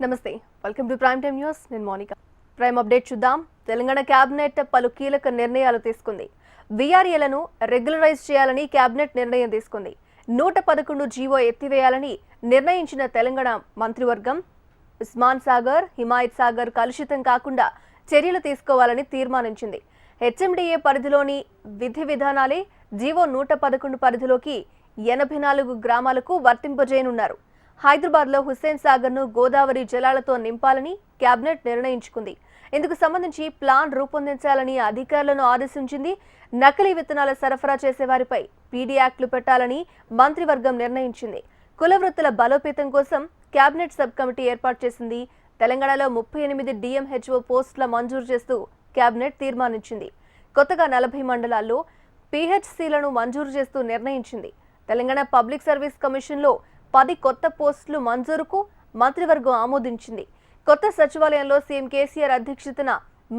నమస్తే welcome to prime time news నేను Monika prime update చూద్దాం తెలంగాణ కేబినెట్ పలు కీలక నిర్ణయాలు తీసుకుంది విఆర్ఏలను రెగ్యులరైజ్ చేయాలని కేబినెట్ నిర్ణయం తీసుకుంది 111 జీవో ఎత్తివేయాలని నిర్ణయించిన తెలంగాణ మంత్రివర్గం ఉస్మాన్ సాగర్ హిమాయత్ సాగర్ కలుషితం కాకుండా చర్యలు తీసుకోవాలని తీర్మానించింది హెచ్ఎండిఏ పరిధిలోని విధి విధానాలే జీవో 111 పరిధిలోకి 84 గ్రామాలకు వర్తింపజేయనున్నారు హైదరాబాద్లో హుస్సేన్ సాగర్ను గోదావరి జలాలతో నింపాలని కేబినెట్ నిర్ణయించుకుంది ఇందుకు సంబంధించి ప్లాన్ రూపొందించాలని అధికారులను ఆదేశించింది నకిలీ విత్తనాల సరఫరా చేసేవారిపై పీడీ యాక్ట్లు పెట్టాలని మంత్రివర్గం నిర్ణయించింది కులవృత్తుల బలోపేతం కోసం కేబినెట్ సబ్ కమిటీ ఏర్పాటు చేసింది తెలంగాణలో 38 డిఎంహెచ్ఓ పోస్టుల మంజూరు చేస్తూ కేబినెట్ తీర్మానించింది కొత్తగా 40 మండలాల్లో పీహెచ్సీలను మంజూరు చేస్తూ నిర్ణయించింది తెలంగాణ పబ్లిక్ సర్వీస్ కమిషన్లో 10 కొత్త పోస్టులు మంజూరుకు మంత్రివర్గం ఆమోదించింది కొత్త సచివాలయంలో సీఎం కేసీఆర్ అధ్యక్షతన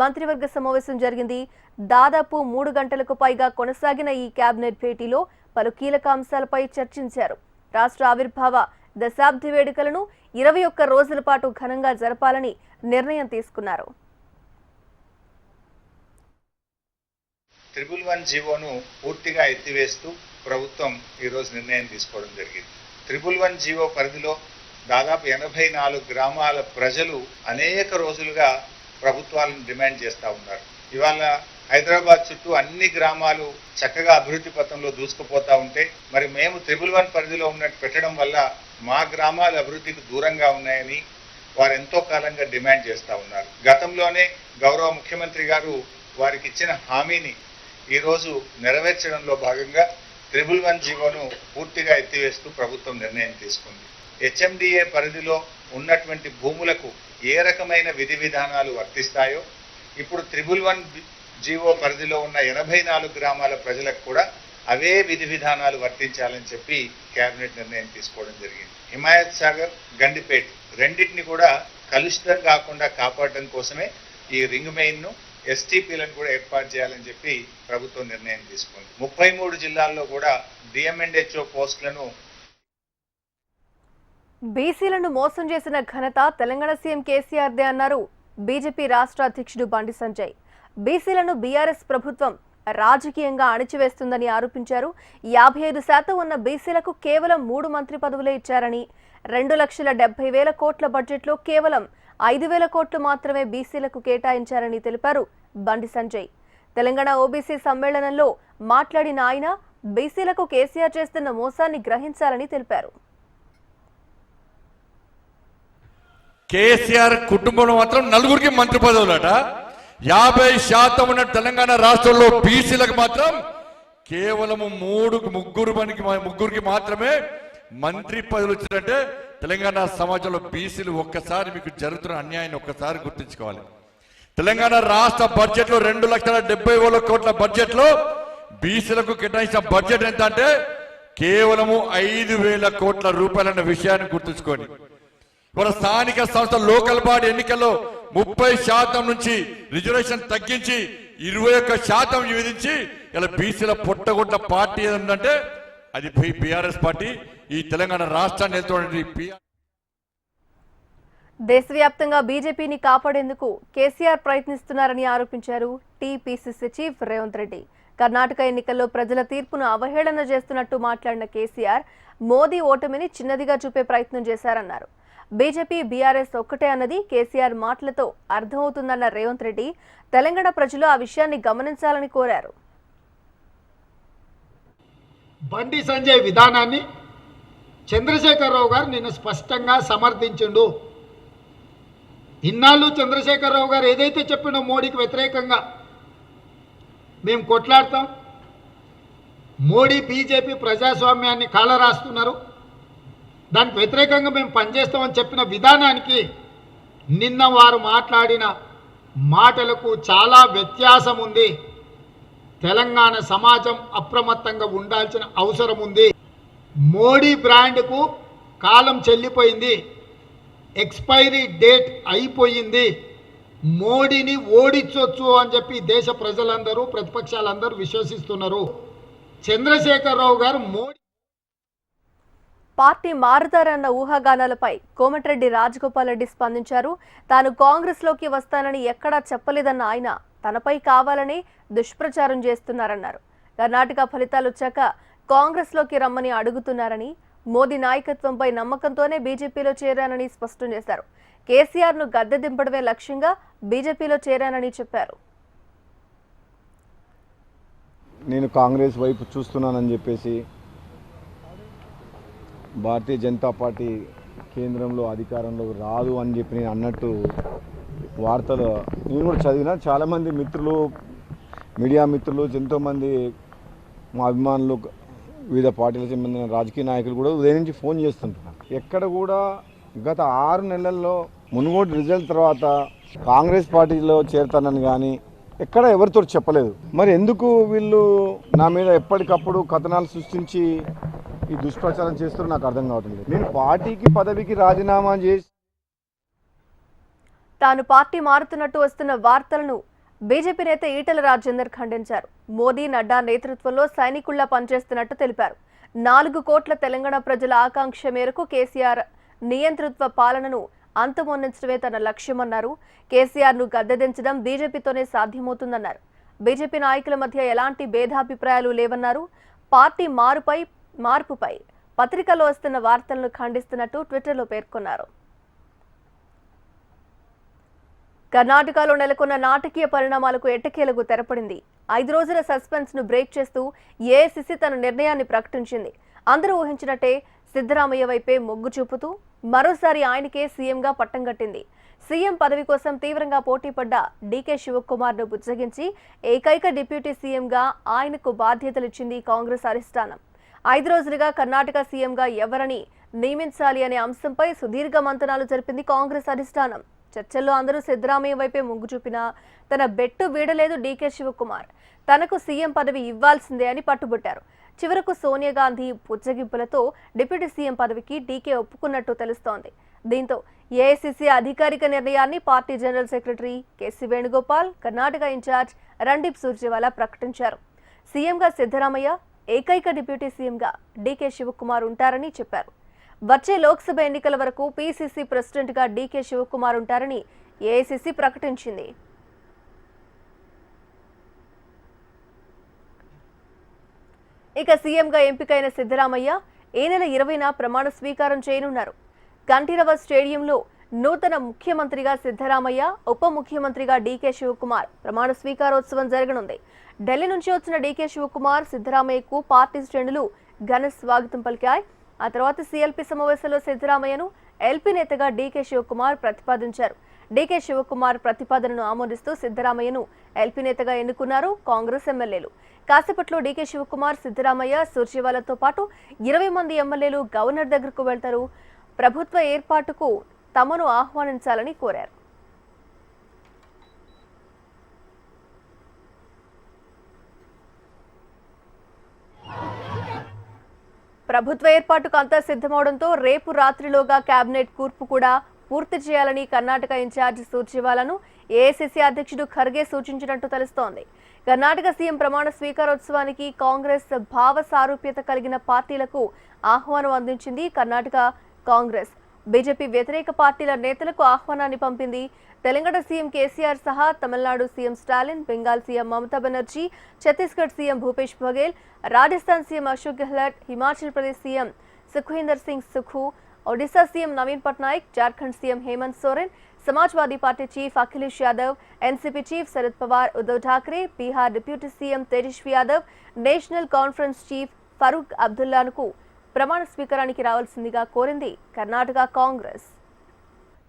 మంత్రివర్గ సమావేశం జరిగింది దాదాపు 3 గంటలకు పైగా కొనసాగిన ఈ కేబినెట్ భేటీలో పలు కీలక అంశాలపై చర్చించారు రాష్ట్ర ఆవిర్భావ దశాబ్ది వేడుకలను 21 రోజుల పాటు ఘనంగా జరపాలని నిర్ణయం తీసుకున్నారు 111 జీవోను పూర్తిగా ఎత్తివేస్తూ ప్రభుత్వం ఈరోజు నిర్ణయం తీసుకోవడం జరిగింది 111 జీవో పరిధిలో దాదాపు 84 గ్రామాల ప్రజలు అనేక రోజులుగా ప్రభుత్వాలను డిమాండ్ చేస్తూ ఉన్నారు ఇవాళ హైదరాబాద్ చుట్టూ అన్ని గ్రామాలు చక్కగా అభివృద్ధి పథంలో దూసుకుపోతూ ఉంటే మరి మేము 111 పరిధిలో ఉన్నట్టు పెట్టడం వల్ల మా గ్రామాలు అభివృద్ధికి దూరంగా ఉన్నాయని వారు ఎంతో కాలంగా డిమాండ్ చేస్తూ ఉన్నారు గతంలోనే గౌరవ ముఖ్యమంత్రి గారు వారికి ఇచ్చిన హామీని ఈరోజు నెరవేర్చడంలో భాగంగా 111 జీవోను పూర్తిగా ఎత్తివేస్తూ ప్రభుత్వం నిర్ణయం తీసుకుంది హెచ్ఎండిఏ పరిధిలో ఉన్నటువంటి భూములకు ఏ రకమైన విధి విధానాలు వర్తిస్తాయో ఇప్పుడు 111 జీవో పరిధిలో ఉన్న 84 గ్రామాల ప్రజలకు కూడా అవే విధి విధానాలు వర్తించాలని చెప్పి కేబినెట్ నిర్ణయం తీసుకోవడం జరిగింది హిమాయత్ సాగర్ గండిపేట్ రెండింటిని కూడా కలుషితం కాకుండా కాపాడడం కోసమే ఈ రింగ్ మెయిన్ను ఎస్టీపీలను కూడా ఏర్పాటు చేయాలని చెప్పి ప్రభుత్వం నిర్ణయం తీసుకుంది 33 జిల్లాల్లో కూడా డిఎంఎండ్హెచ్ఓ పోస్టులను బీసీలను మోసం చేసిన ఘనత తెలంగాణ సీఎం కేసీఆర్దే అన్నారు బీజేపీ రాష్ట్ర అధ్యక్షుడు బండి సంజయ్ బీసీలను బీఆర్ఎస్ ప్రభుత్వం రాజకీయంగా అణిచివేస్తుందని ఆరోపించారు 55% ఉన్న బీసీలకు కేవలం 3 మంత్రి పదవులే ఇచ్చారని 2,70,000 కోట్ల బడ్జెట్లో కేవలం 5,000 కోట్లు మాత్రమే బీసీలకు కేటాయించారని తెలిపారు బండి సంజయ్ తెలంగాణ ఓబీసీ సమ్మేళనంలో మాట్లాడిన ఆయన బీసీలకు కేసీఆర్ చేస్తున్న మోసాన్ని గ్రహించాలని తెలిపారు కేసీఆర్ కుటుంబంలో మాత్రం 4 మంత్రి పదవులట 50% ఉన్న తెలంగాణ రాష్ట్రంలో బీసీలకు మాత్రం కేవలం ముగ్గురికి మాత్రమే మంత్రి పదవులు వచ్చినట్టే తెలంగాణ సమాజంలో బీసీలు ఒక్కసారి మీకు జరుగుతున్న అన్యాయాన్ని ఒక్కసారి గుర్తుంచుకోవాలి తెలంగాణ రాష్ట్ర బడ్జెట్ లో 2,70,000 కోట్ల బడ్జెట్ లో బీసీలకు కేటాయించిన బడ్జెట్ ఎంత అంటే కేవలం 5,000 కోట్ల రూపాయలన్న విషయాన్ని గుర్తుంచుకోండి ఇవాళ స్థానిక సంస్థ లోకల్ బాడీ ఎన్నికల్లో 30% నుంచి రిజర్వేషన్ తగ్గించి 21% విధించి ఇలా బీసీల పొట్టగొట్ట పార్టీ ఏంటంటే అది బీఆర్ఎస్ పార్టీ ఈ తెలంగాణ రాష్ట్రాన్ని వెళ్తున్నటువంటి దేశవ్యాప్తంగా బీజేపీని కాపాడేందుకు కేసీఆర్ ప్రయత్నిస్తున్నారని ఆరోపించారు టీపీసీసీ చీఫ్ రేవంత్ రెడ్డి కర్ణాటక ఎన్నికల్లో ప్రజల తీర్పును అవహేళన చేస్తున్నట్టు మాట్లాడిన కేసీఆర్ మోదీ ఓటమిని చిన్నదిగా చూపే ప్రయత్నం చేశారన్నారు బీజేపీ బీఆర్ఎస్ ఒక్కటే అన్నది కేసీఆర్ మాటలతో అర్థమవుతుందన్న రేవంత్ రెడ్డి తెలంగాణ ప్రజలు ఆ విషయాన్ని గమనించాలని కోరారు బండి సంజయ్ విధానాన్ని చంద్రశేఖరరావు గారు నిన్న స్పష్టంగా సమర్థించిండు ఇన్నాళ్ళు చంద్రశేఖరరావు గారు ఏదైతే చెప్పినో మోడీకి వ్యతిరేకంగా మేము కొట్లాడతాం మోడీ బీజేపీ ప్రజాస్వామ్యాన్ని కాలరాస్తున్నారు దానికి వ్యతిరేకంగా మేము పనిచేస్తామని చెప్పిన విధానానికి నిన్న వారు మాట్లాడిన మాటలకు చాలా వ్యత్యాసం ఉంది తెలంగాణ సమాజం అప్రమత్తంగా ఉండాల్సిన అవసరం ఉంది మోడీ బ్రాండ్కు కాలం చెల్లిపోయింది ఎక్స్పైరీ డేట్ అయిపోయింది మోడీని ఓడించవచ్చు అని చెప్పి దేశ ప్రజలందరూ ప్రతిపక్షాలందరూ విశ్వసిస్తున్నారు చంద్రశేఖరరావు గారు మోడీ పార్టీ మారుతారన్న ఊహాగానాలపై కోమటిరెడ్డి రాజగోపాల్ రెడ్డి స్పందించారు. తాను కాంగ్రెస్లోకి వస్తానని ఎక్కడా చెప్పలేదన్న ఆయన తనపై కావాలని దుష్ప్రచారం చేస్తున్నారన్నారు. కర్ణాటక ఫలితాలు వచ్చాక కాంగ్రెస్లోకి రమ్మని అడుగుతున్నారని, మోదీ నాయకత్వంపై నమ్మకంతోనే బీజేపీలో చేరానని స్పష్టం చేశారు. కేసీఆర్ను గద్దె దింపడమే లక్ష్యంగా బీజేపీలో చేరానని చెప్పారు. నేను కాంగ్రెస్ వైపు చూస్తున్నానని చెప్పేసి భారతీయ జనతా పార్టీ కేంద్రంలో అధికారంలో రాదు అని చెప్పి నేను అన్నట్టు వార్తలు నేను కూడా చదివినా. చాలామంది మిత్రులు, మీడియా మిత్రులు, ఎంతోమంది మా అభిమానులు, వివిధ పార్టీలకు సంబంధించిన రాజకీయ నాయకులు కూడా ఉదయం నుంచి ఫోన్ చేస్తుంటున్నారు. ఎక్కడ కూడా గత 6 నెలల్లో మునుగోడు రిజల్ట్ తర్వాత కాంగ్రెస్ పార్టీలో చేరతానని కానీ ఎక్కడ ఎవరితో చెప్పలేదు. మరి ఎందుకు వీళ్ళు నా మీద ఎప్పటికప్పుడు కథనాలు సృష్టించి ఈ దుష్ప్రచారం చేస్తారో నాకు అర్థం కావట్లేదు. నేను పార్టీకి పదవికి రాజీనామా చేసి తాను పార్టీ మారుతున్నట్టు వస్తున్న వార్తలను బీజేపీ నేత ఈటెల రాజేందర్ ఖండించారు. మోదీ, నడ్డా నేతృత్వంలో సైనికుల్లా పనిచేస్తున్నట్టు తెలిపారు. 4 కోట్ల తెలంగాణ ప్రజల ఆకాంక్ష మేరకు కేసీఆర్ నియంతృత్వ పాలనను అంతమొందించడమే తన లక్ష్యమన్నారు. కేసీఆర్ను గద్దెదించడం బీజేపీతోనే సాధ్యమవుతుందన్నారు. బీజేపీ నాయకుల మధ్య ఎలాంటి భేదాభిప్రాయాలు లేవన్నారు. పార్టీ మార్పుపై పత్రికలో వస్తున్న వార్తలను ఖండిస్తున్నట్టు ట్విట్టర్లో పేర్కొన్నారు. కర్ణాటకలో నెలకొన్న నాటకీయ పరిణామాలకు ఎట్టకేలకు తెరపడింది. 5 రోజుల సస్పెన్స్ ను బ్రేక్ చేస్తూ ఏఐసీసీ తన నిర్ణయాన్ని ప్రకటించింది. అందరూ ఊహించినట్టే సిద్ధరామయ్య వైపే మొగ్గు చూపుతూ మరోసారి ఆయనకే సీఎంగా పట్టం కట్టింది. సీఎం పదవి కోసం తీవ్రంగా పోటీపడ్డ డీకే శివకుమార్ను బుజ్జగించి ఏకైక డిప్యూటీ సీఎంగా ఆయనకు బాధ్యతలిచ్చింది కాంగ్రెస్ అధిష్టానం. 5 రోజులుగా కర్ణాటక సీఎంగా ఎవరని నియమించాలి అనే అంశంపై సుదీర్ఘ మంతనాలు జరిపింది కాంగ్రెస్ అధిష్టానం. చర్చల్లో అందరూ సిద్ధరామయ్య వైపే మొగ్గు చూపినా తన బెట్టు వీడలేదు డీకే శివకుమార్. తనకు సీఎం పదవి ఇవ్వాల్సిందే అని పట్టుబట్టారు. చివరకు సోనియా గాంధీ బుజ్జగింపులతో డిప్యూటీ సీఎం పదవికి డీకే ఒప్పుకున్నట్టు తెలుస్తోంది. దీంతో ఏఐసీసీ అధికారిక నిర్ణయాన్ని party general secretary KC Venugopal, Karnataka in charge Randeep Surjewala ప్రకటించారు. సీఎంగా సిద్ధరామయ్య, ఏకైక డిప్యూటీ సీఎంగా డీకే శివకుమార్ ఉంటారని చెప్పారు. వచ్చే లోక్సభ ఎన్నికల వరకు పీసీసీ ప్రెసిడెంట్గా డీకే శివకుమార్ ఉంటారని ఏఐసీసీ ప్రకటించింది. ఇక సీఎంగా ఎంపికైన సిద్ధరామయ్య ఈ నెల 20న ప్రమాణ స్వీకారం చేయనున్నారు. కంఠీరవ స్టేడియంలో నూతన ముఖ్యమంత్రిగా సిద్ధరామయ్య, ఉప ముఖ్యమంత్రిగా డీకే శివకుమార్ ప్రమాణ స్వీకారోత్సవం జరగనుంది. ఢిల్లీ నుంచి వచ్చిన డీకే శివకుమార్, సిద్ధరామయ్యకు పార్టీ శ్రేణులు ఘన స్వాగతం పలికాయి. ఆ తర్వాత సీఎల్పీ సమావేశంలో సిద్ధరామయ్యను ఎల్పీ నేతగా డీకే శివకుమార్ ప్రతిపాదించారు. డీకే శివకుమార్ ప్రతిపాదనను ఆమోదిస్తూ సిద్ధరామయ్యను ఎల్పీ నేతగా ఎన్నుకున్నారు కాంగ్రెస్ ఎమ్మెల్యేలు. కాసేపట్లో డీకే శివకుమార్, సిద్ధరామయ్య, సుర్జేవాలాతో పాటు 20 మంది ఎమ్మెల్యేలు గవర్నర్ దగ్గరకు వెళ్తారు. ప్రభుత్వ ఏర్పాటుకు తమను ఆహ్వానించాలని కోరారు. ప్రభుత్వ ఏర్పాటుకు అంతా సిద్ధమవడంతో రేపు రాత్రిలోగా కేబినెట్ కూర్పు కూడా పూర్తి చేయాలని కర్ణాటక ఇన్ఛార్జ్ సుర్జేవాలాను ఏఐసీసీ అధ్యక్షుడు ఖర్గే సూచించినట్టు తెలుస్తోంది. కర్ణాటక సీఎం ప్రమాణ స్వీకారోత్సవానికి కాంగ్రెస్ భావ సారూప్యత కలిగిన పార్టీలకు ఆహ్వానం అందించింది. కర్ణాటక కాంగ్రెస్ బీజేపీ వ్యతిరేక పార్టీల నేతలకు ఆహ్వానాన్ని పంపింది. తెలంగాణ సీఎం కేసీఆర్ సహా Tamil Nadu CM Stalin, Bengal CM Mamata Banerjee, Chhattisgarh CM Bhupesh Baghel, Rajasthan CM Ashok Gehlot, Himachal Pradesh CM Sukhvinder Singh Sukhu, Odisha CM Naveen Patnaik, Jharkhand CM Hemant Soren, Samajwadi Party chief Akhilesh Yadav, NCP chief Sharad Pawar, Uddhav Thackeray, Bihar deputy CM Tejashwi Yadav, National Conference chief Farooq అబ్దుల్లాను ప్రమాణ స్వీకారానికి రావాల్సిందిగా కోరింది కర్ణాటక కాంగ్రెస్.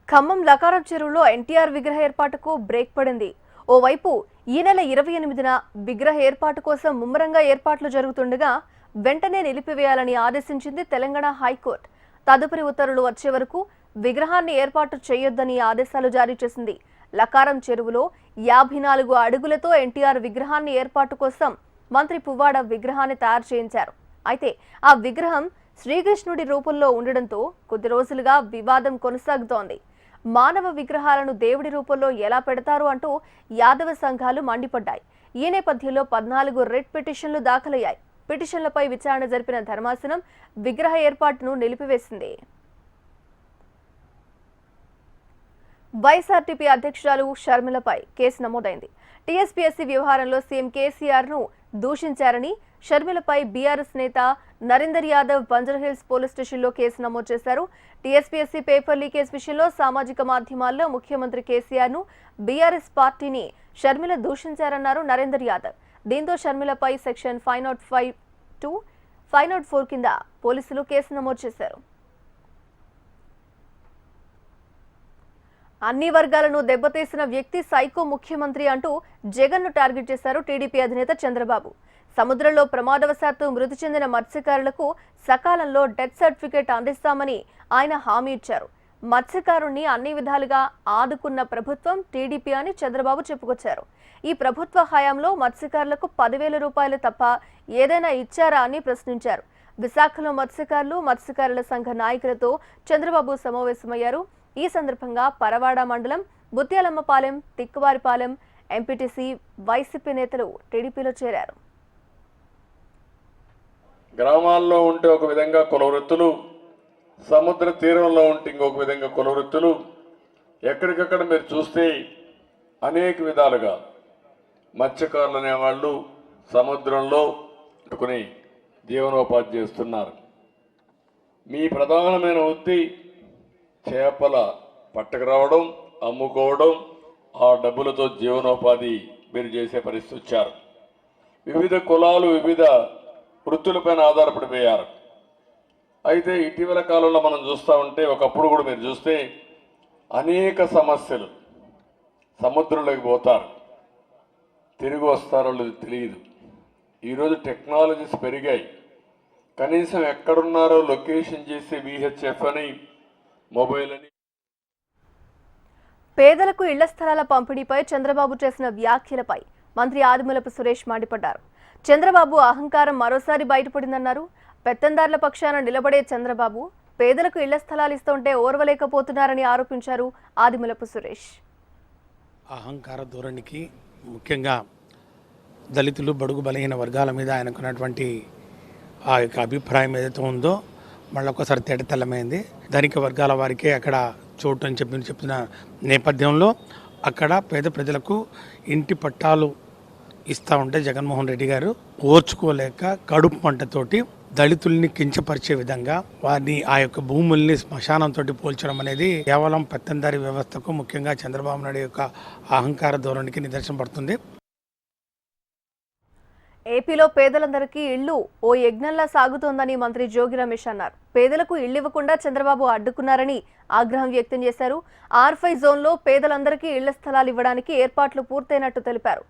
ఖమ్మం లకారం చెరువులో ఎన్టీఆర్ విగ్రహ ఏర్పాటుకు బ్రేక్ పడింది. ఓవైపు ఈ నెల 28న విగ్రహ ఏర్పాటు కోసం ముమ్మరంగా ఏర్పాట్లు జరుగుతుండగా వెంటనే నిలిపివేయాలని ఆదేశించింది తెలంగాణ హైకోర్టు. తదుపరి ఉత్తర్వులు వచ్చే వరకు విగ్రహాన్ని ఏర్పాటు చేయొద్దని ఆదేశాలు జారీ చేసింది. లకారం చెరువులో 54 అడుగులతో ఎన్టీఆర్ విగ్రహాన్ని ఏర్పాటు కోసం మంత్రి పువ్వాడ విగ్రహాన్ని తయారు చేయించారు. అయితే ఆ విగ్రహం శ్రీకృష్ణుడి రూపంలో ఉండడంతో కొద్ది రోజులుగా వివాదం కొనసాగుతోంది. మానవ విగ్రహాలను దేవుడి రూపంలో ఎలా పెడతారు అంటూ యాదవ సంఘాలు మండిపడ్డాయి. ఈ నేపథ్యంలో 14 రిట్ పిటిషన్లు దాఖలయ్యాయి. పిటిషన్లపై విచారణ జరిపిన ధర్మాసనం విగ్రహ ఏర్పాటును నిలిపివేసింది. వైఎస్ఆర్టీపీ అధ్యక్షురాలు షర్మిలపై కేసు నమోదైంది. టీఎస్పీఎస్సీ వ్యవహారంలో సీఎం కేసీఆర్ను దూషించారని షర్మిలపై బీఆర్ఎస్ నేత నరేందర్ యాదవ్ బంజర్హిల్స్ పోలీస్ స్టేషన్లో కేసు నమోదు చేశారు. టీఎస్పీఎస్సీ పేపర్ లీకేజ్ విషయంలో సామాజిక మాధ్యమాల్లో ముఖ్యమంత్రి కేసీఆర్ను బీఆర్ఎస్ పార్టీని షర్మిల దూషించారన్నారు నరేందర్ యాదవ్. దీంతో షర్మిలపై సెక్షన్ 505(2), 504 కింద పోలీసులు కేసు నమోదు చేశారు. అన్ని వర్గాలను దెబ్బతీసిన వ్యక్తి సైకో ముఖ్యమంత్రి అంటూ జగన్ను టార్గెట్ చేశారు టీడీపీ అధినేత చంద్రబాబు. సముద్రంలో ప్రమాదవశాత్తు మృతి చెందిన మత్స్యకారులకు సకాలంలో డెత్ సర్టిఫికేట్ అందిస్తామని ఆయన హామీ ఇచ్చారు. మత్స్యకారుణ్ణి అన్ని విధాలుగా ఆదుకున్న ప్రభుత్వం టీడీపీ అని చంద్రబాబు చెప్పుకొచ్చారు. ఈ ప్రభుత్వ హయాంలో మత్స్యకారులకు 10,000 రూపాయలు తప్ప ఏదైనా ఇచ్చారా అని ప్రశ్నించారు. విశాఖలో మత్స్యకారుల సంఘ నాయకులతో చంద్రబాబు సమావేశమయ్యారు. ఈ సందర్భంగా పరవాడ మండలం బుత్యాలమ్మపాలెం, తిక్కువారిపాలెం ఎంపీటీసీ వైసీపీ నేతలు టీడీపీలో చేరారు. గ్రామాల్లో ఉంటే ఒక విధంగా కుల వృత్తులు, సముద్ర తీరంలో ఉంటే ఇంకొక విధంగా కుల వృత్తులు, ఎక్కడికక్కడ మీరు చూస్తే అనేక విధాలుగా మత్స్యకారులు అనేవాళ్ళు సముద్రంలో పట్టుకుని జీవనోపాధి చేస్తున్నారు. మీ ప్రధానమైన వృత్తి చేపల పట్టుకురావడం, అమ్ముకోవడం, ఆ డబ్బులతో జీవనోపాధి మీరు చేసే పరిస్థితి వచ్చారు. వివిధ కులాలు వివిధ వృత్తులపైన ఆధారపడిపోయారు. అయితే ఇటీవల కాలంలో మనం చూస్తూ ఉంటే, ఒకప్పుడు కూడా మీరు చూస్తే అనేక సమస్యలు, సముద్రంలోకి పోతారు, తిరిగి వస్తారో లేదు తెలియదు. ఈరోజు టెక్నాలజీస్ పెరిగాయి. కనీసం ఎక్కడున్నారో లొకేషన్ చేసే VHF అని, మొబైల్ అని. పేదలకు ఇళ్ల స్థలాల పంపిణీపై చంద్రబాబు చేసిన వ్యాఖ్యలపై మంత్రి ఆదిమూలపు సురేష్ మండిపడ్డారు. చంద్రబాబు అహంకారం మరోసారి బయటపడిందన్నారు. పెత్తందారుల పక్షాన నిలబడే చంద్రబాబు పేదలకు ఇళ్ల స్థలాలు ఇస్తుంటే ఓర్వలేకపోతున్నారని ఆరోపించారు ఆదిమూలపు సురేష్. అహంకార ధోరణికి, ముఖ్యంగా దళితులు, బడుగు బలహీన వర్గాల మీద ఆయనకున్నటువంటి ఆ యొక్క అభిప్రాయం ఏదైతే ఉందో మళ్ళొకసారి తేటతెల్లమైంది. ధనిక వర్గాల వారికే అక్కడ చోటు అని చెప్తున్న నేపథ్యంలో అక్కడ పేద ప్రజలకు ఇంటి పట్టాలు ఇస్తూ ఉంటే జగన్మోహన్ రెడ్డి గారు ఓర్చుకోలేక కడుపు మంటతోటి దళితుల్ని కించపరిచే విధంగా వారిని ఆ యొక్క భూముల్ని శ్మశానంతో పోల్చడం అనేది కేవలం పెత్తందారి వ్యవస్థకు, ముఖ్యంగా చంద్రబాబు నాయుడు యొక్క అహంకార ధోరణికి నిదర్శనం పడుతుంది. ఏపీలో పేదలందరికీ ఇళ్లు ఓ యజ్ఞంలా సాగుతోందని మంత్రి జోగి రమేష్ అన్నారు. పేదలకు ఇళ్లు ఇవ్వకుండా చంద్రబాబు అడ్డుకున్నారని ఆగ్రహం వ్యక్తం చేశారు. R5 జోన్లో పేదలందరికీ ఇళ్ల స్థలాలు ఇవ్వడానికి ఏర్పాట్లు పూర్తయినట్టు తెలిపారు.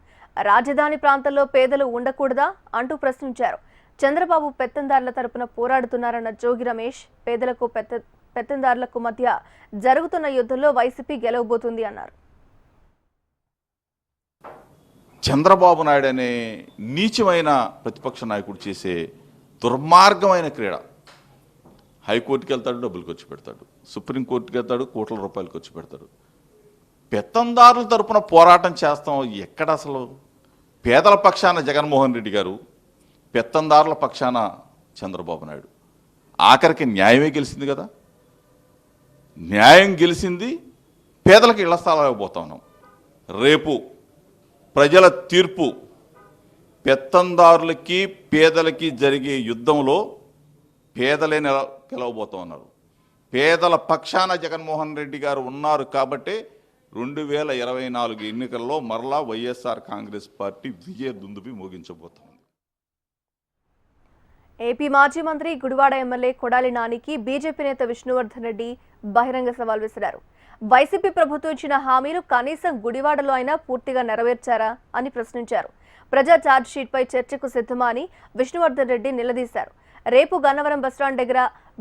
రాజధాని ప్రాంతంలో పేదలు ఉండకూడదా అంటూ ప్రశ్నించారు. చంద్రబాబు పెత్తందారుల తరపున పోరాడుతున్నారన్న జోగి రమేష్, పేదలకు పెత్తందారులకు మధ్య జరుగుతున్న యుద్ధంలో వైసీపీ గెలవబోతుంది అన్నారు. చంద్రబాబు నాయుడు అనే నీచమైన ప్రతిపక్ష నాయకుడు చేసే దుర్మార్గమైన క్రీడ. హైకోర్టుకి వెళ్తాడు, డబ్బులు ఖర్చు పెడతాడు. సుప్రీంకోర్టుకి వెళ్తాడు, కోట్ల రూపాయలు ఖర్చు పెడతాడు. పెత్తందారుల తరపున పోరాటం చేస్తాం ఎక్కడ? అసలు పేదల పక్షాన జగన్మోహన్ రెడ్డి గారు, పెత్తందారుల పక్షాన చంద్రబాబు నాయుడు. ఆఖరికి న్యాయమే గెలిచింది కదా. న్యాయం గెలిచింది, పేదలకు ఇళ్ల స్థలాలకు పోతా ఉన్నాం. రేపు ప్రజల తీర్పు పెత్తందారులకి పేదలకి జరిగే యుద్ధంలో పేదలే గెలవబోతూ ఉన్నారు. పేదల పక్షాన జగన్మోహన్ రెడ్డి గారు ఉన్నారు కాబట్టి 2024 ఎన్నికల్లో మరలా వైఎస్ఆర్ కాంగ్రెస్ పార్టీ విజయ దుందుబి మోగించబోతోంది. ఏపీ మాజీ మంత్రి గుడివాడ ఎమ్మెల్యే కొడాలి నానికి బీజేపీ నేత విష్ణువర్ధన్ రెడ్డి బహిరంగ సవాల్ విసిరారు. వైసీపీ ప్రభుత్వం ఇచ్చిన హామీలు కనీసం గుడివాడలో అయినా పూర్తిగా నెరవేర్చారా అని ప్రశ్నించారు. ప్రజా ఛార్జ్ షీట్పై చర్చకు సిద్ధమా అని విష్ణువర్ధన్ రెడ్డి నిలదీశారు. రేపు గన్నవరం బస్టాండ్ దగ్గర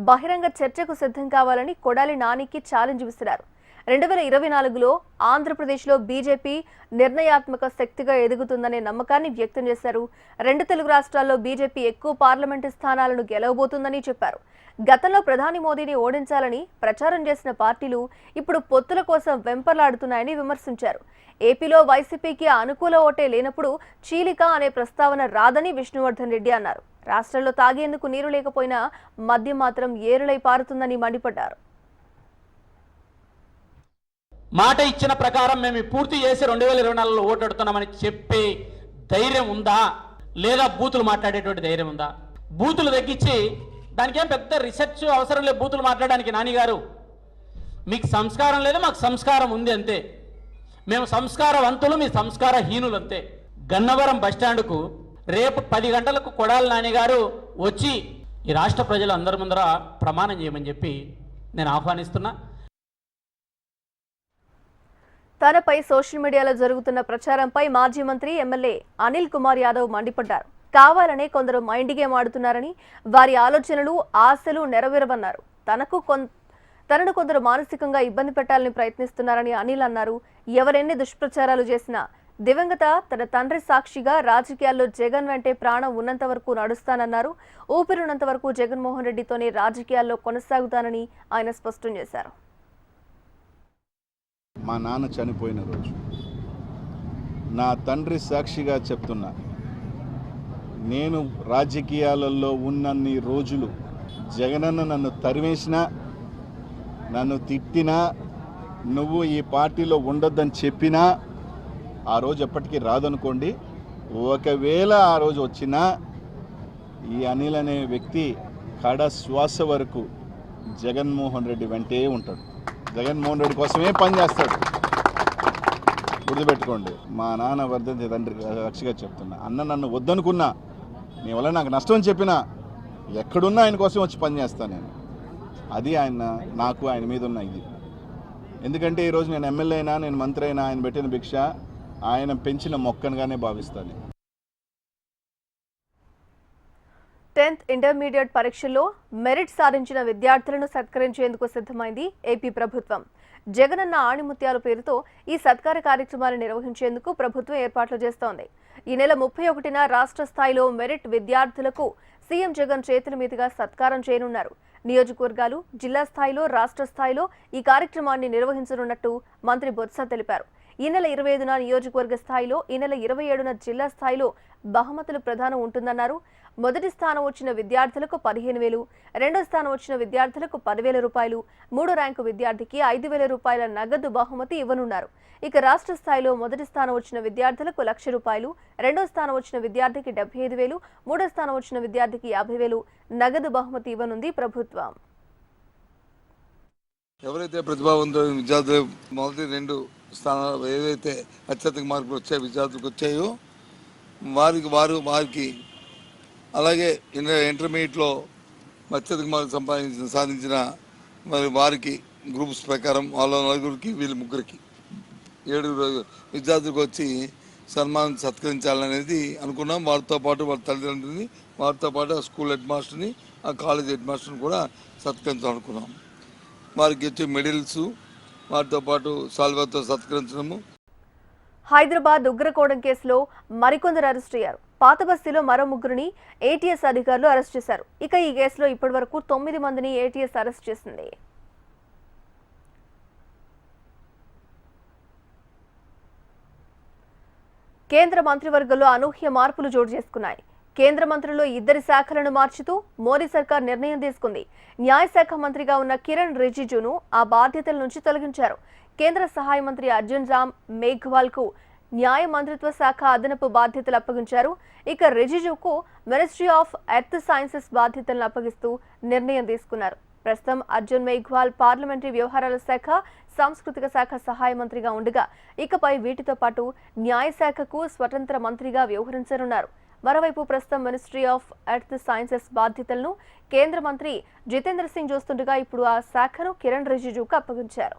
బహిరంగ చర్చకు సిద్ధం కావాలని కొడాలి నానికి ఛాలెంజ్ విసిరారు. 2024లో ఆంధ్రప్రదేశ్లో బీజేపీ నిర్ణయాత్మక శక్తిగా ఎదుగుతుందనే నమ్మకాన్ని వ్యక్తం చేశారు. 2 తెలుగు రాష్ట్రాల్లో బీజేపీ ఎక్కువ పార్లమెంటు స్థానాలను గెలవబోతుందని చెప్పారు. గతంలో ప్రధాని మోదీని ఓడించాలని ప్రచారం చేసిన పార్టీలు ఇప్పుడు పొత్తుల కోసం వెంపర్లాడుతున్నాయని విమర్శించారు. ఏపీలో వైసీపీకి అనుకూల ఓటే లేనప్పుడు చీలిక అనే ప్రస్తావన రాదని విష్ణువర్ధన్ రెడ్డి అన్నారు. రాష్ట్రంలో తాగేందుకు నీరు లేకపోయినా మద్యం మాత్రం ఏరులై పారుతుందని మండిపడ్డారు. మాట ఇచ్చిన ప్రకారం మేము పూర్తి చేసి 2024లో ఓటెడుతున్నామని చెప్పే ధైర్యం ఉందా, లేదా బూతులు మాట్లాడేటువంటి ధైర్యం ఉందా? బూతులు తగ్గించి దానికేం పెద్ద రీసెర్చ్ అవసరం లేదు. బూతులు మాట్లాడడానికి నానిగారు మీకు సంస్కారం లేదు, మాకు సంస్కారం ఉంది అంతే. మేము సంస్కారవంతులు, మీ సంస్కారహీనులు అంతే. గన్నవరం బస్టాండ్కు రేపు 10 గంటలకు కొడాలి నానిగారు వచ్చి ఈ రాష్ట్ర ప్రజలు అందరి ముందర ప్రమాణం చేయమని చెప్పి నేను ఆహ్వానిస్తున్నా. తనపై సోషల్ మీడియాలో జరుగుతున్న ప్రచారంపై మాజీ మంత్రి ఎమ్మెల్యే అనిల్ కుమార్ యాదవ్ మండిపడ్డారు. కావాలనే కొందరు మైండ్ గేమ్ ఆడుతున్నారని, వారి ఆలోచనలు ఆశలు నెరవేరవన్నారు. తనను కొందరు మానసికంగా ఇబ్బంది పెట్టాలని ప్రయత్నిస్తున్నారని అనిల్ అన్నారు. ఎవరెన్ని దుష్ప్రచారాలు చేసినా దివంగత తన తండ్రి సాక్షిగా రాజకీయాల్లో జగన్ వెంటే ప్రాణం ఉన్నంత వరకు నడుస్తానన్నారు. ఊపిరినంత వరకు జగన్మోహన్ రెడ్డితోనే రాజకీయాల్లో కొనసాగుతానని ఆయన స్పష్టం చేశారు. మా నాన్న చనిపోయిన రోజు నా తండ్రి సాక్షిగా చెప్తున్నా, నేను రాజకీయాలలో ఉన్నన్ని రోజులు జగనన్న నన్ను తరివేసినా, నన్ను తిట్టినా, నువ్వు ఈ పార్టీలో ఉండొద్దని చెప్పినా ఆ రోజు ఎప్పటికీ రాదనుకోండి. ఒకవేళ ఆ రోజు వచ్చినా ఈ అనిల్ అనే వ్యక్తి కడ శ్వాస వరకు జగన్మోహన్ రెడ్డి వెంటే ఉంటాడు. జగన్మోహన్ రెడ్డి కోసమే పనిచేస్తాడు. గుర్తుపెట్టుకోండి. మా నాన్న వర్ధంతి తండ్రి సాక్షిగా చెప్తున్నా, అన్న నన్ను వద్దనుకున్నా, నీ వల్ల నాకు నష్టం అని చెప్పినా ఎక్కడున్నా ఆయన కోసం వచ్చి పనిచేస్తాను నేను. అది నాకు ఆయన మీద ఉన్న ఇది. ఎందుకంటే ఈరోజు నేను ఎమ్మెల్యే అయినా, నేను మంత్రి అయినా, ఆయన పెట్టిన భిక్ష ఆయన పెంచిన మొక్కనుగానే భావిస్తాను. 10th ఇంటర్మీడియట్ పరీక్షల్లో మెరిట్ సాధించిన విద్యార్థులను సత్కరించేందుకు సిద్ధమైంది ఏపీ ప్రభుత్వం. జగనన్న ఆణిముత్యాల పేరుతో ఈ సత్కార కార్యక్రమాలు నిర్వహించేందుకు ప్రభుత్వం ఏర్పాట్లు చేస్తోంది. ఈ నెల 31న రాష్ట్ర స్థాయిలో మెరిట్ విద్యార్థులకు సీఎం జగన్ చేతుల మీదుగా సత్కారం చేయనున్నారు. నియోజకవర్గాలు, జిల్లా స్థాయిలో, రాష్ట్ర స్థాయిలో ఈ కార్యక్రమాన్ని నిర్వహించనున్నట్టు మంత్రి బొత్స తెలిపారు. ఈ నెల 25న నియోజకవర్గ స్థాయిలో, ఈ నెల 27న జిల్లా స్థాయిలో బహుమతుల ప్రదానం ఉంటుందన్నారు. మొదటి స్థానం వచ్చిన విద్యార్థులకు 15,000, రెండో స్థానం వచ్చిన విద్యార్థులకు 10,000 రూపాయలు, 3వ ర్యాంకు విద్యార్థికి 5,000 రూపాయల నగదు బహుమతి ఇవ్వనున్నారు. ఇక రాష్ట్ర స్థాయిలో మొదటి స్థానం వచ్చిన విద్యార్థులకు 1,00,000 రూపాయలు, రెండో స్థానం వచ్చిన విద్యార్థికి 75,000, మూడో స్థానం వచ్చిన విద్యార్థికి 50,000 నగదు బహుమతి ఇవ్వనుంది ప్రభుత్వం. ఎవరైతే ప్రతిభావంతులైన విద్యార్థులు మొదటి 2 స్థానాలు ఏవైతే అత్యధిక మార్కులు వచ్చాయో విద్యార్థులకు వచ్చాయో వారికి అలాగే ఇంటర్మీడియట్లో అత్యధిక మార్కులు సాధించిన వారికి గ్రూప్స్ ప్రకారం వాళ్ళ 4గురికి వీళ్ళు 3గురికి 7 విద్యార్థులకు వచ్చి సత్కరించాలనేది అనుకున్నాం. వారితో పాటు వాళ్ళ తల్లిదండ్రులని, వారితో పాటు ఆ స్కూల్ హెడ్ మాస్టర్ని, ఆ కాలేజ్ హెడ్ మాస్టర్ని కూడా సత్కరించాలనుకున్నాం. వారికి వచ్చే మెడల్స్, వాటితో పాటు సాల్వాతో సత్కరించడము. హైదరాబాద్ ఉగ్రకోణం కేసులో మరికొందరు అరెస్ట్ అయ్యారు. పాత బస్తీలో మరో 3గురిని ఏటీఎస్ అధికారులు అరెస్ట్ చేశారు. ఇక ఈ కేసులో ఇప్పటివరకు 9 మందిని ఏటీఎస్ అరెస్ట్ చేసింది. కేంద్ర మంత్రివర్గంలో అనూహ్య మార్పులు చోటు చేసుకున్నాయి. కేంద్ర మంత్రుల్లో 2 శాఖలను మార్చుతూ మోదీ సర్కార్ నిర్ణయం తీసుకుంది. న్యాయశాఖ మంత్రిగా ఉన్న కిరణ్ రిజిజును ఆ బాధ్యతల నుంచి తొలగించారు. కేంద్ర సహాయ మంత్రి అర్జున్ రామ్ మేఘ్వాల్ కు న్యాయ మంత్రిత్వ శాఖ అదనపు బాధ్యతలు అప్పగించారు. ఇక రిజిజుకు మినిస్ట్రీ ఆఫ్ ఎర్త్ సైన్సెస్ బాధ్యతలను అప్పగిస్తూ నిర్ణయం తీసుకున్నారు. ప్రస్తుతం అర్జున్ మేఘ్వాల్ పార్లమెంటరీ వ్యవహారాల శాఖ, సాంస్కృతిక శాఖ సహాయ మంత్రిగా ఉండగా ఇకపై వీటితో పాటు న్యాయశాఖకు స్వతంత్ర మంత్రిగా వ్యవహరించనున్నారు. మరోవైపు ప్రస్తుతం మినిస్ట్రీ ఆఫ్ ఎర్త్ సైన్సెస్ బాధ్యతలను కేంద్ర మంత్రి జితేంద్ర సింగ్ చూస్తుండగా ఇప్పుడు ఆ శాఖను కిరణ్ రిజిజుకు అప్పగించారు.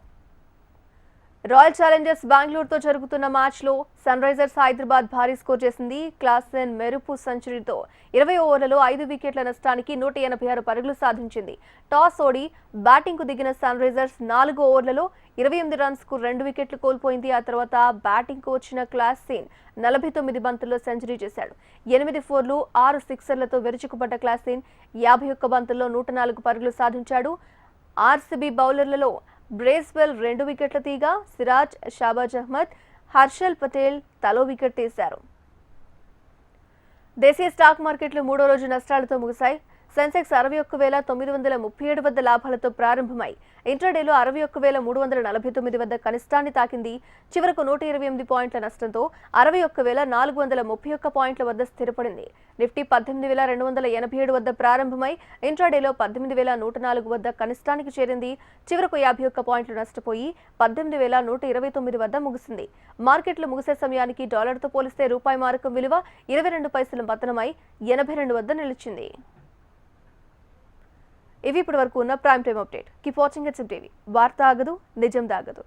రాయల్ ఛాలెంజర్స్ బెంగళూరుతో జరుగుతున్న మ్యాచ్లో సన్ రైజర్స్ హైదరాబాద్ భారీ స్కోర్ చేసింది. క్లాసెన్ మెరుపు సెంచరీతో 20 ఓవర్లలో 5 వికెట్ల నష్టానికి 186 పరుగులు సాధించింది. టాస్ ఓడి బ్యాటింగ్కు దిగిన సన్ రైజర్స్ 4 ఓవర్లలో 28 రన్స్కు 2 వికెట్లు కోల్పోయింది. ఆ తర్వాత బ్యాటింగ్కు వచ్చిన క్లాసెన్ 49 బంతుల్లో సెంచరీ చేశాడు. 8 ఫోర్లు 6 సిక్సర్లతో విరుచుకుపడ్డ క్లాసెన్ 51 బంతుల్లో 104 పరుగులు సాధించాడు. ఆర్సీబీ బౌలర్లలో బ్రేస్వెల్ 2 వికెట్ల తీగా సిరాజ్, షాబాజ్ అహ్మద్, హర్షల్ పటేల్ తలో వికెట్ తీశారు. దేశీయ స్టాక్ మార్కెట్లు 3వ రోజు నష్టాలతో ముగిశాయి. సెన్సెక్స్ 61,937 వద్ద లాభాలతో ప్రారంభమై ఇంట్రాడేలో 61,349 వద్ద కనిష్టాన్ని తాకింది. చివరకు 128 పాయింట్ల నష్టంతో 61,431 పాయింట్ల వద్ద స్థిరపడింది. నిఫ్టీ 18,287 వద్ద ప్రారంభమై ఇంట్రాడేలో 18,104 వద్ద కనిష్టానికి చేరింది. చివరకు 51 పాయింట్లు నష్టపోయి 18,129 వద్ద ముగిసింది. మార్కెట్లు ముగిసే సమయానికి డాలర్తో పోలిస్తే రూపాయి మారకం విలువ 22 పైసలు పతనమై 82 వద్ద నిలిచింది. ఇవి ఇప్పటి వరకు ఉన్న prime time update. Keep watching HM TV. వార్త ఆగదు, నిజం దాగదు.